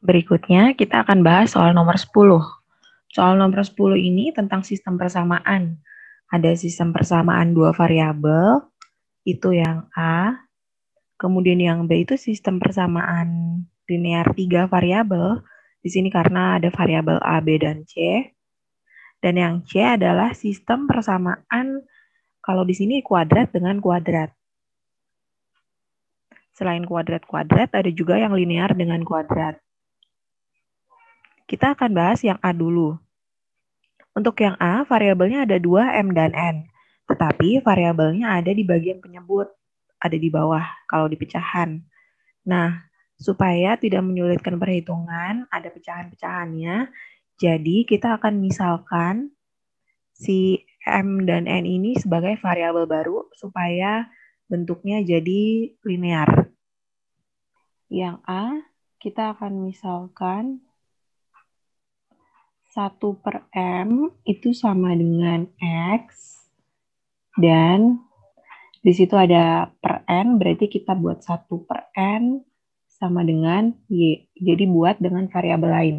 Berikutnya kita akan bahas soal nomor 10. Soal nomor 10 ini tentang sistem persamaan. Ada sistem persamaan dua variabel, itu yang A. Kemudian yang B itu sistem persamaan linear 3 variabel. Di sini karena ada variabel A, B, dan C. Dan yang C adalah sistem persamaan kalau di sini kuadrat dengan kuadrat. Selain kuadrat-kuadrat, ada juga yang linear dengan kuadrat. Kita akan bahas yang A dulu. Untuk yang A, variabelnya ada 2, M dan N. Tetapi variabelnya ada di bagian penyebut, ada di bawah kalau di pecahan. Nah, supaya tidak menyulitkan perhitungan, ada pecahan-pecahannya. Jadi kita akan misalkan si M dan N ini sebagai variabel baru supaya bentuknya jadi linear. Yang A, kita akan misalkan 1 per M itu sama dengan X, dan di situ ada per N, berarti kita buat 1 per N sama dengan Y. Jadi buat dengan variabel lain.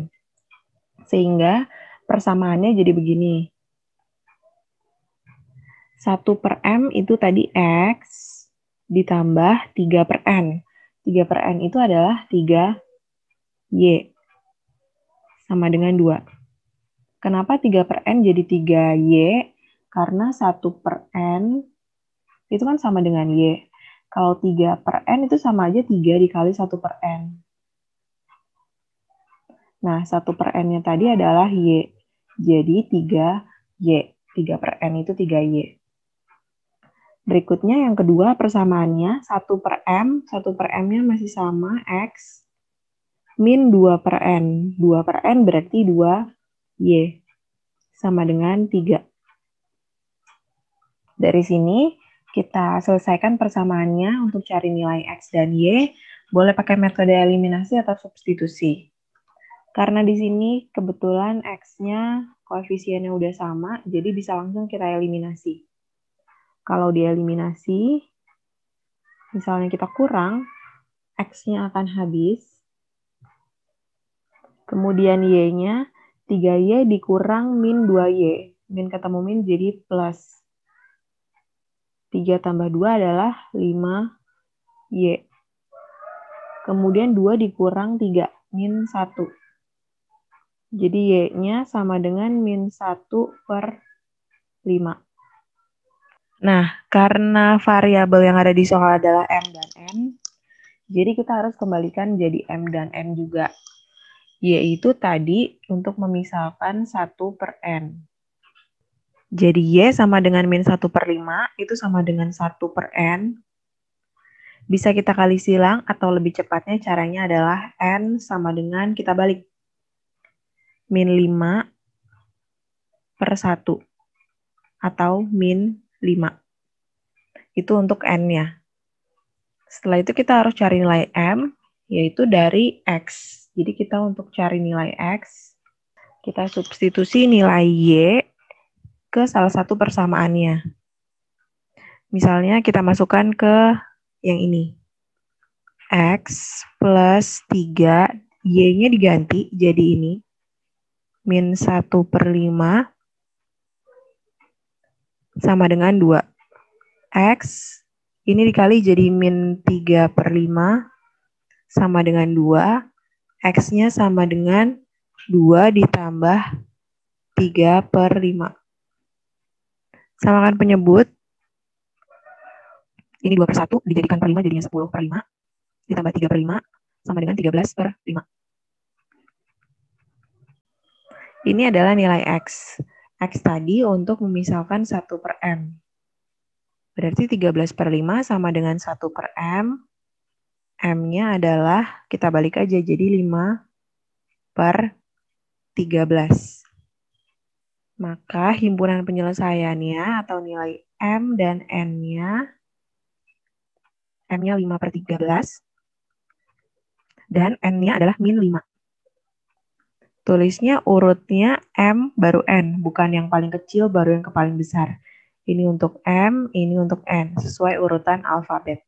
Sehingga persamaannya jadi begini. 1 per M itu tadi X ditambah 3 per N. 3 per N itu adalah 3 Y sama dengan 2. Kenapa 3 per N jadi 3 Y? Karena 1 per N itu kan sama dengan Y. Kalau 3 per N itu sama aja 3 dikali 1 per N. Nah, 1 per N-nya tadi adalah Y. Jadi 3 Y. 3 per N itu 3 Y. Berikutnya yang kedua persamaannya 1 per M. 1 per M-nya masih sama X min 2 per N. 2 per N berarti 2 Y. Sama dengan 3. Dari sini kita selesaikan persamaannya untuk cari nilai X dan Y. Boleh pakai metode eliminasi atau substitusi. Karena di sini kebetulan X-nya koefisiennya udah sama, jadi bisa langsung kita eliminasi. Kalau dieliminasi, misalnya kita kurang, X-nya akan habis. Kemudian Y-nya 3Y dikurang min 2Y. Min ketemu min jadi plus. 3 tambah 2 adalah 5Y. Kemudian 2 dikurang 3, min 1. Jadi Y-nya sama dengan min 1 per 5. Nah, karena variabel yang ada di soal adalah M dan N, jadi kita harus kembalikan jadi M dan N juga. Yaitu tadi untuk memisalkan 1 per N. Jadi Y sama dengan min 1 per 5, itu sama dengan 1 per N. Bisa kita kali silang atau lebih cepatnya caranya adalah N sama dengan kita balik. Min 5 per 1 atau min 5. Itu untuk N-nya. Setelah itu kita harus cari nilai M, yaitu dari X. Jadi kita untuk cari nilai X, kita substitusi nilai Y ke salah satu persamaannya. Misalnya kita masukkan ke yang ini. X plus 3, Y-nya diganti jadi ini. Min 1 per 5 sama dengan 2. X ini dikali jadi min 3 per 5 sama dengan 2. X-nya sama dengan 2 ditambah 3 per 5. Samakan penyebut. Ini 2 per 1 dijadikan per 5 jadinya 10 per 5. Ditambah 3 per 5 sama dengan 13 per 5. Ini adalah nilai X. X tadi untuk memisalkan 1 per M. Berarti 13 per 5 sama dengan 1 per M. M-nya adalah, kita balik aja, jadi 5 per 13. Maka himpunan penyelesaiannya atau nilai M dan N-nya, M-nya 5 per 13, dan N-nya adalah min 5. Tulisnya urutnya M baru N, bukan yang paling kecil baru yang paling besar. Ini untuk M, ini untuk N, sesuai urutan alfabet.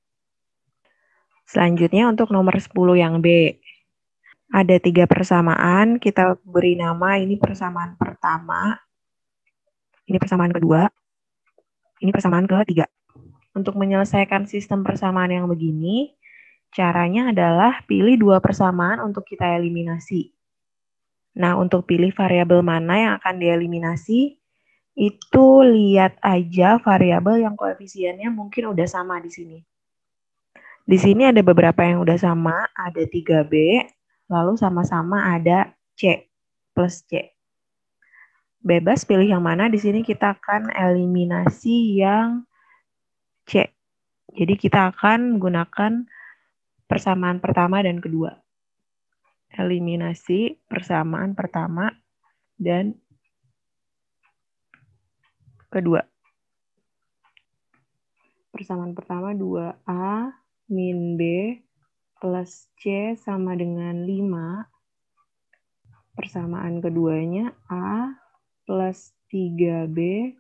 Selanjutnya untuk nomor 10 yang B. Ada 3 persamaan, kita beri nama ini persamaan pertama, ini persamaan kedua, ini persamaan ketiga. Untuk menyelesaikan sistem persamaan yang begini, caranya adalah pilih 2 persamaan untuk kita eliminasi. Nah, untuk pilih variabel mana yang akan dieliminasi, itu lihat aja variabel yang koefisiennya mungkin udah sama di sini. Di sini ada beberapa yang udah sama, ada 3B, lalu sama-sama ada C plus C. Bebas pilih yang mana, di sini kita akan eliminasi yang C. Jadi kita akan menggunakan persamaan pertama dan kedua. Eliminasi persamaan pertama dan kedua. Persamaan pertama 2A min B plus C sama dengan 5. Persamaan keduanya A plus 3B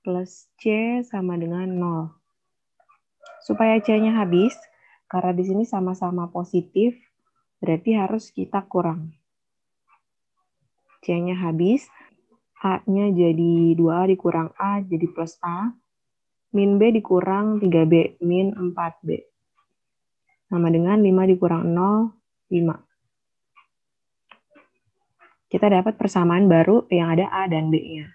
plus C sama dengan 0. Supaya C-nya habis, karena di sini sama-sama positif, berarti harus kita kurang. C-nya habis, A-nya jadi 2A dikurang A jadi plus A, min B dikurang 3B, min 4B. Sama dengan 5 dikurang 0, 5. Kita dapat persamaan baru yang ada A dan B-nya.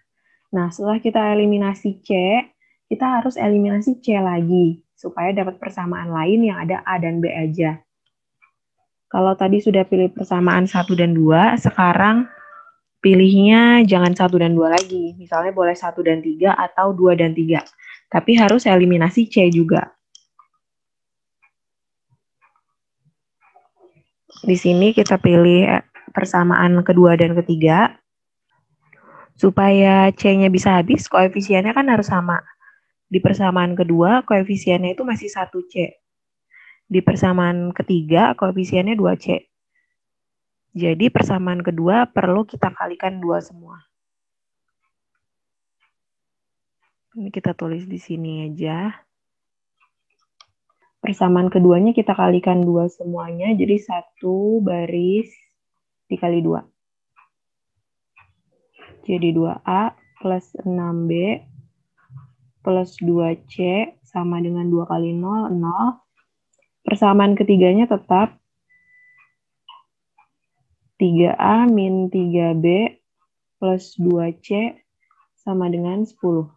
Nah, setelah kita eliminasi C, kita harus eliminasi C lagi, supaya dapat persamaan lain yang ada A dan B aja. Kalau tadi sudah pilih persamaan 1 dan 2, sekarang pilihnya jangan 1 dan 2 lagi. Misalnya boleh 1 dan 3 atau 2 dan 3. Tapi harus eliminasi C juga. Di sini kita pilih persamaan kedua dan ketiga. Supaya C-nya bisa habis, koefisiennya kan harus sama. Di persamaan kedua, koefisiennya itu masih 1C. Di persamaan ketiga, koefisiennya 2C. Jadi persamaan kedua perlu kita kalikan 2 semua. Ini kita tulis di sini aja. Persamaan keduanya kita kalikan 2 semuanya, jadi 1 baris dikali 2. Jadi 2A plus 6B plus 2C sama dengan 2 kali 0, 0. Persamaan ketiganya tetap 3A min 3B plus 2C sama dengan 10.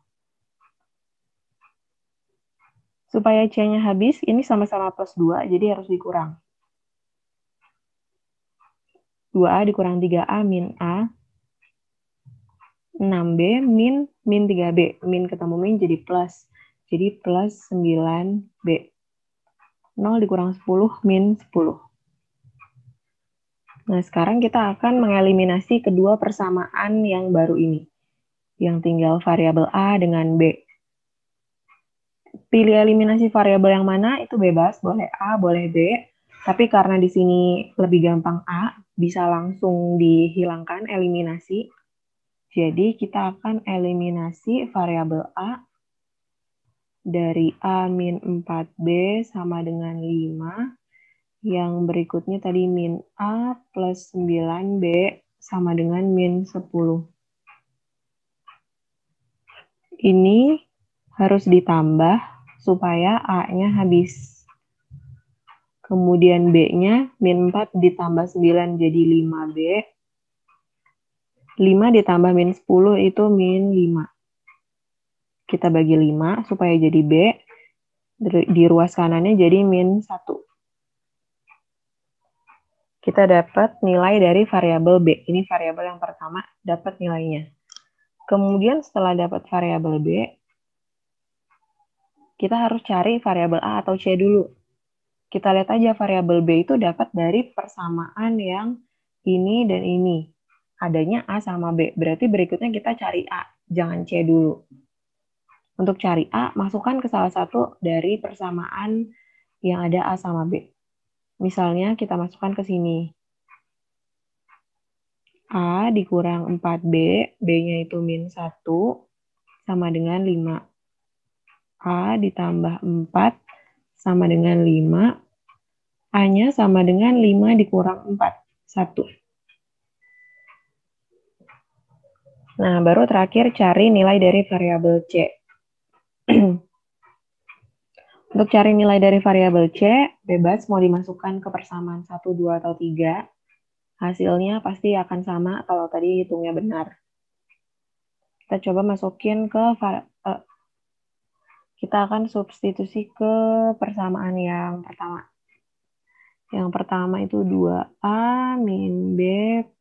Supaya C-nya habis, ini sama-sama plus 2, jadi harus dikurang. 2A dikurang 3A min A, 6B min 3B. Min ketemu min jadi plus. Jadi plus 9B. 0 dikurang 10 min 10. Nah, sekarang kita akan mengeliminasi kedua persamaan yang baru ini. Yang tinggal variabel A dengan B. Pilih eliminasi variabel yang mana, itu bebas. Boleh A, boleh B. Tapi karena di sini lebih gampang A, bisa langsung dihilangkan eliminasi. Jadi kita akan eliminasi variabel A dari A min 4B sama dengan 5. Yang berikutnya tadi min A plus 9B sama dengan min 10. Ini harus ditambah supaya A-nya habis. Kemudian B-nya min 4 ditambah 9 jadi 5B. 5 ditambah min 10 itu min 5. Kita bagi 5 supaya jadi B. Di ruas kanannya jadi min 1. Kita dapat nilai dari variabel B. Ini variabel yang pertama, dapat nilainya. Kemudian setelah dapat variabel B, kita harus cari variabel A atau C dulu. Kita lihat aja variabel B itu dapat dari persamaan yang ini dan ini. Adanya A sama B. Berarti berikutnya kita cari A, jangan C dulu. Untuk cari A, masukkan ke salah satu dari persamaan yang ada A sama B. Misalnya kita masukkan ke sini. A dikurang 4B, B-nya itu min 1, sama dengan 5. A ditambah 4 sama dengan 5, A-nya sama dengan 5 dikurang 4, 1. Nah, baru terakhir cari nilai dari variabel C. Untuk cari nilai dari variabel C, bebas mau dimasukkan ke persamaan 1, 2, atau 3. Hasilnya pasti akan sama kalau tadi hitungnya benar. Kita coba masukin ke kita akan substitusi ke persamaan yang pertama. Yang pertama itu 2A min B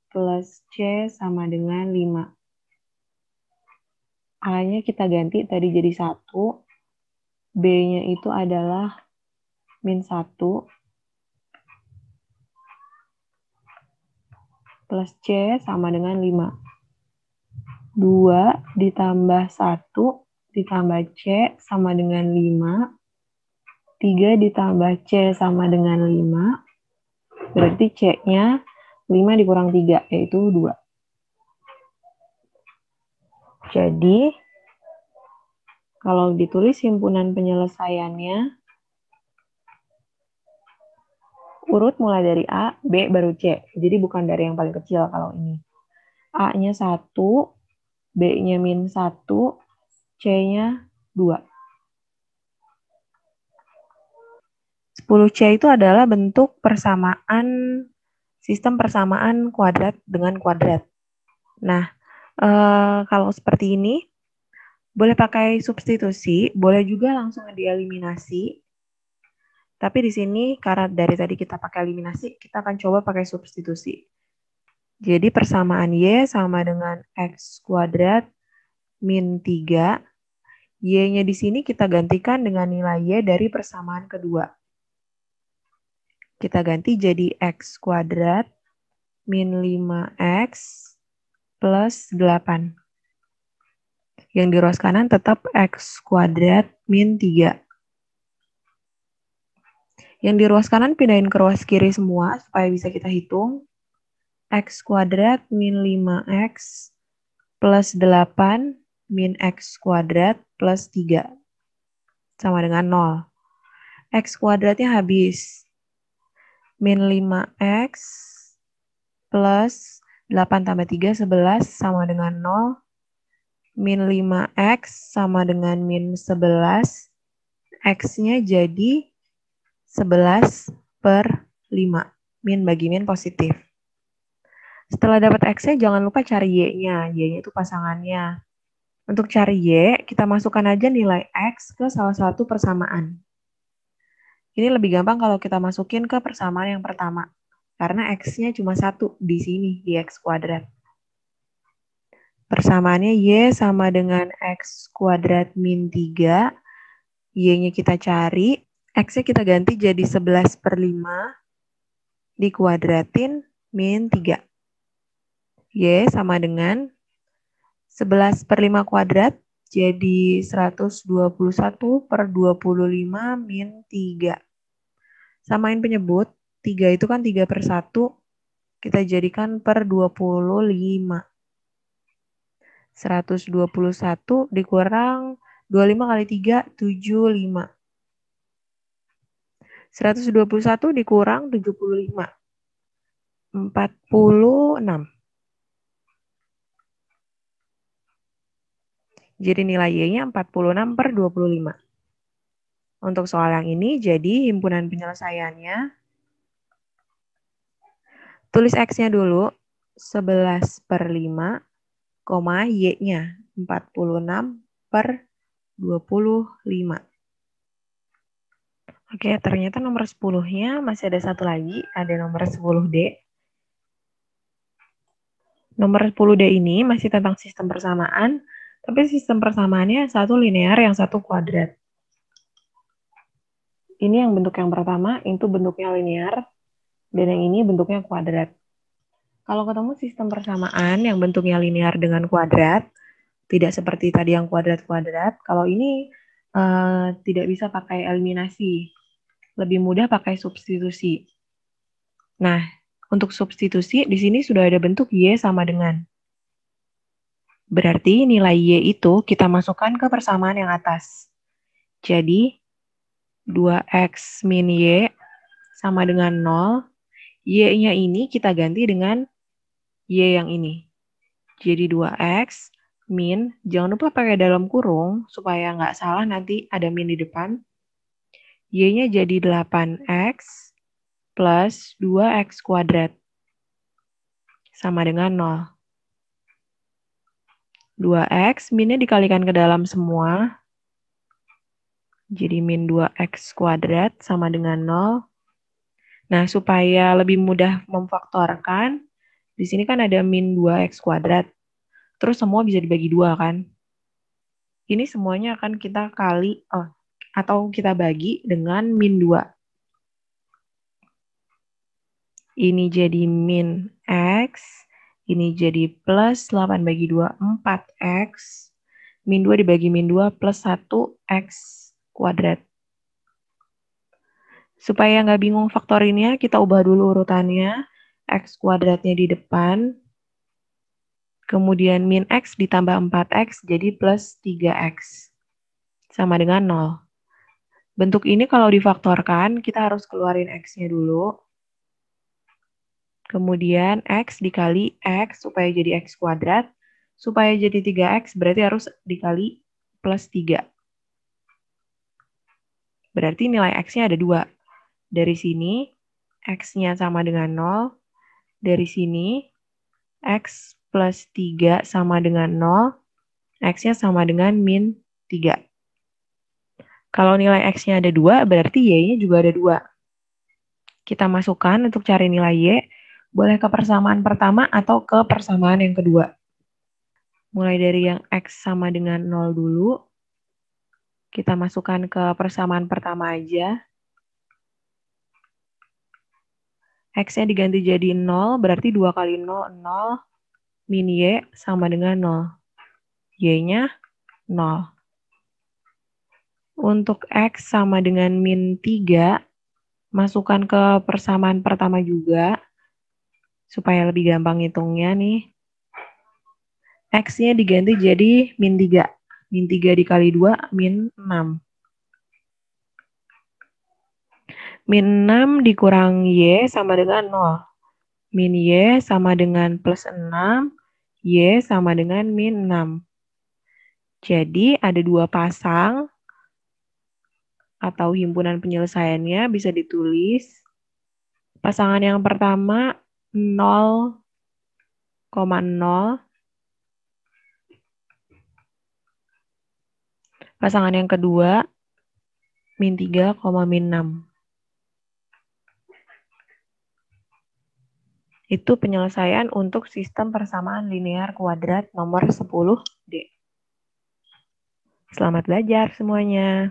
plus C sama dengan 5. A-nya kita ganti tadi jadi 1. B-nya itu adalah min 1. Plus C sama dengan 5. 2 ditambah 1 ditambah C sama dengan 5. 3 ditambah C sama dengan 5. Berarti C-nya 5 dikurang 3, yaitu 2. Jadi, kalau ditulis himpunan penyelesaiannya, urut mulai dari A, B, baru C. Jadi bukan dari yang paling kecil kalau ini. A-nya 1, B-nya min 1, C-nya 2. 10C itu adalah bentuk persamaan, sistem persamaan kuadrat dengan kuadrat. Nah, kalau seperti ini, boleh pakai substitusi, boleh juga langsung dieliminasi. Tapi di sini, karena dari tadi kita pakai eliminasi, kita akan coba pakai substitusi. Jadi persamaan Y sama dengan X kuadrat min 3. Y-nya di sini kita gantikan dengan nilai Y dari persamaan kedua. Kita ganti jadi X kuadrat min 5X plus 8. Yang di ruas kanan tetap X kuadrat min 3. Yang di ruas kanan pindahin ke ruas kiri semua supaya bisa kita hitung. X kuadrat min 5X plus 8 min X kuadrat plus 3. Sama dengan 0. X kuadratnya habis. Min 5X plus 8 tambah 3, 11 sama dengan 0. Min 5X sama dengan min 11. X-nya jadi 11 per 5. Min bagi min positif. Setelah dapat X-nya, jangan lupa cari Y-nya. Y-nya itu pasangannya. Untuk cari Y, kita masukkan aja nilai X ke salah satu persamaan. Ini lebih gampang kalau kita masukin ke persamaan yang pertama. Karena X-nya cuma 1 di sini, di X kuadrat. Persamaannya Y sama dengan X kuadrat min 3. Y-nya kita cari. X-nya kita ganti jadi 11 per 5. Dikuadratin min 3. Y sama dengan 11 per 5 kuadrat. Jadi 121 per 25 min 3. Samain penyebut. 3 itu kan 3 per 1. Kita jadikan per 25. 121 dikurang 25 kali 3, 75. 121 dikurang 75. 46. Jadi nilai Y-nya 46 per 25. Untuk soal yang ini, jadi himpunan penyelesaiannya, tulis X-nya dulu, 11 per 5, Y-nya 46 per 25. Oke, ternyata nomor 10-nya masih ada satu lagi, ada nomor 10D. Nomor 10D ini masih tentang sistem persamaan, tapi sistem persamaannya satu linear, yang satu kuadrat. Ini yang bentuk yang pertama, itu bentuknya linear, dan yang ini bentuknya kuadrat. Kalau ketemu sistem persamaan yang bentuknya linear dengan kuadrat, tidak seperti tadi yang kuadrat-kuadrat, kalau ini tidak bisa pakai eliminasi. Lebih mudah pakai substitusi. Nah, untuk substitusi, di sini sudah ada bentuk Y sama dengan. Berarti nilai Y itu kita masukkan ke persamaan yang atas. Jadi, 2X min Y sama dengan 0. Y-nya ini kita ganti dengan Y yang ini. Jadi 2X min, jangan lupa pakai dalam kurung supaya nggak salah nanti ada min di depan. Y-nya jadi 8X plus 2X kuadrat sama dengan 0. 2X, minnya dikalikan ke dalam semua. Jadi min 2X kuadrat sama dengan 0. Nah, supaya lebih mudah memfaktorkan, di sini kan ada min 2X kuadrat. Terus semua bisa dibagi 2 kan? Ini semuanya akan kita kali, atau kita bagi dengan min 2. Ini jadi min X, ini jadi plus 8 bagi 2, 4X. Min 2 dibagi min 2 plus 1X kuadrat. Supaya nggak bingung faktorinnya, kita ubah dulu urutannya. X kuadratnya di depan. Kemudian min X ditambah 4X jadi plus 3X. Sama dengan 0. Bentuk ini kalau difaktorkan, kita harus keluarin X-nya dulu. Kemudian X dikali X supaya jadi X kuadrat. Supaya jadi 3X berarti harus dikali plus 3. Berarti nilai X-nya ada 2. Dari sini, X-nya sama dengan 0. Dari sini, X plus 3 sama dengan 0. X-nya sama dengan min 3. Kalau nilai X-nya ada 2, berarti Y-nya juga ada 2. Kita masukkan untuk cari nilai Y. Boleh ke persamaan pertama atau ke persamaan yang kedua. Mulai dari yang X sama dengan 0 dulu. Kita masukkan ke persamaan pertama aja. X-nya diganti jadi 0, berarti 2 kali 0, 0. Min Y sama dengan 0. Y-nya 0. Untuk X sama dengan min 3, masukkan ke persamaan pertama juga. Supaya lebih gampang hitungnya nih. X-nya diganti jadi min 3. Min 3 dikali 2, min 6. Min 6 dikurang Y sama dengan 0. Min Y sama dengan plus 6. Y sama dengan min 6. Jadi ada 2 pasang atau himpunan penyelesaiannya bisa ditulis. Pasangan yang pertama 0,0. Pasangan yang kedua min 3, min 6. Itu penyelesaian untuk sistem persamaan linear kuadrat nomor 10D. Selamat belajar semuanya.